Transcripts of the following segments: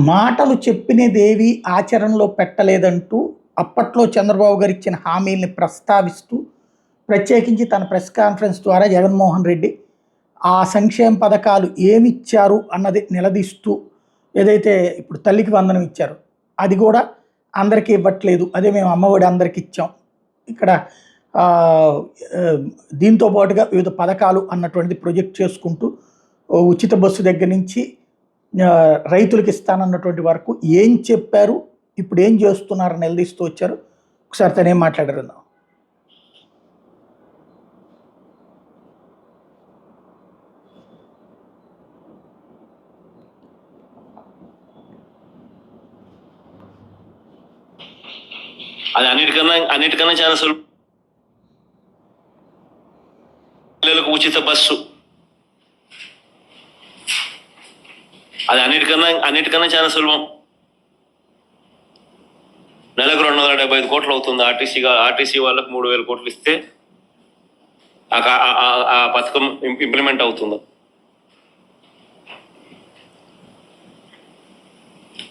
మాటలు చెప్పినదేవి ఆచరణలో పెట్టలేదంటూ అప్పట్లో చంద్రబాబు గారు ఇచ్చిన హామీల్ని ప్రస్తావిస్తూ ప్రత్యేకించి తన ప్రెస్ కాన్ఫరెన్స్ ద్వారా జగన్మోహన్ రెడ్డి ఆ సంక్షేమ పథకాలు ఏమిచ్చారు అన్నది నిలదీస్తూ ఏదైతే ఇప్పుడు తల్లికి వందనం ఇచ్చారు అది కూడా అందరికీ ఇవ్వట్లేదు, అదే మేము అమ్మఒడి అందరికి ఇచ్చాం, ఇక్కడ దీంతో పాటుగా వివిధ పథకాలు అన్నటువంటిది ప్రొజెక్ట్ చేసుకుంటూ ఉచిత బస్సు దగ్గర నుంచి రైతులకు ఇస్తానన్నటువంటి వరకు ఏం చెప్పారు, ఇప్పుడు ఏం చేస్తున్నారని నిలదీస్తూ వచ్చారు. ఒకసారి తను ఏం మాట్లాడారు. అది అన్నిటికన్నా చాలా సులభం. పిల్లలకు ఉచిత బస్సు అది అన్నిటికన్నా చాలా సులభం. నెలకు 275 కోట్లు అవుతుంది. ఆర్టీసీ వాళ్ళకు 3,000 కోట్లు ఇస్తే ఆ పథకం ఇంప్లిమెంట్ అవుతుంది.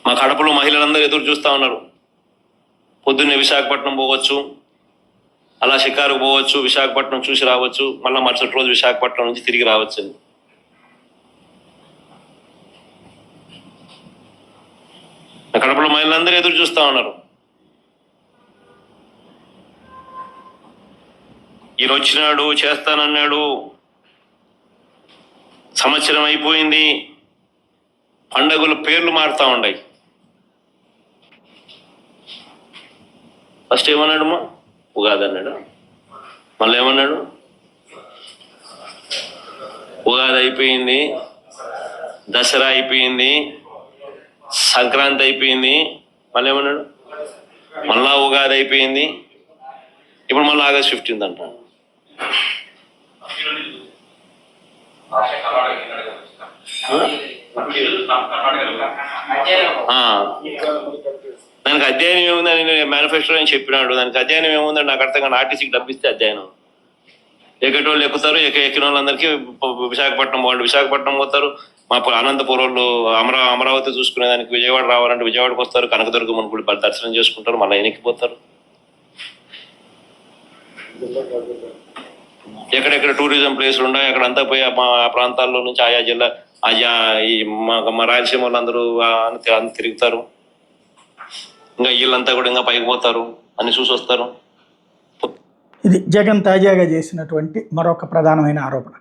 మా కడపలో మహిళలందరూ ఎదురు చూస్తూ ఉన్నారు. పొద్దున్నే విశాఖపట్నం పోవచ్చు, అలా షికారుకు పోవచ్చు, విశాఖపట్నం చూసి రావచ్చు, మళ్ళీ మరుసటి రోజు విశాఖపట్నం నుంచి తిరిగి రావచ్చు. కడపలో మహిళలందరూ ఎదురు చూస్తూ ఉన్నారు. ఈయన వచ్చినాడు, చేస్తానన్నాడు, సంవత్సరం అయిపోయింది, పండగల పేర్లు మారుతా ఉన్నాయి. ఫస్ట్ ఏమన్నాడు? ఉగాది అన్నాడు. మళ్ళీ ఏమన్నాడు? ఉగాది అయిపోయింది, దసరా అయిపోయింది, సంక్రాంతి అయిపోయింది, మళ్ళీ ఏమన్నాడు? మళ్ళా ఉగాది అయిపోయింది, ఇప్పుడు మళ్ళీ ఆగస్ట్ 15 అంటాడు. దానికి అధ్యయనం ఏముందని మేనిఫెస్టో అని చెప్పినాడు. దానికి అధ్యయనం ఏముందని నాకు అర్థం కాదు. ఆర్టీసీకి డబ్బిస్తే అధ్యయనం. ఎక్కేటోళ్ళు ఎక్కుతారు, ఎక్కిన వాళ్ళందరికీ విశాఖపట్నం విశాఖపట్నం పోతారు. మా అనంతపురం వాళ్ళు అమరావతి చూసుకునేదానికి విజయవాడ రావాలంటే విజయవాడకు వస్తారు, కనకదుర్గమ్మ గుడి దర్శనం చేసుకుంటారు, మళ్ళీ ఎనికిపోతారు. ఎక్కడెక్కడ టూరిజం ప్లేసులు ఉన్నాయి అక్కడంతా పోయి మా ప్రాంతాల్లో నుంచి ఆయా జిల్లా మా రాయలసీమ వాళ్ళందరూ తిరుగుతారు. ఇంకా వీళ్ళంతా కూడా ఇంకా పైకి పోతారు అని చూసి వస్తారు. ఇది జగన్ తాజాగా చేసినటువంటి మరొక ప్రధానమైన ఆరోపణ.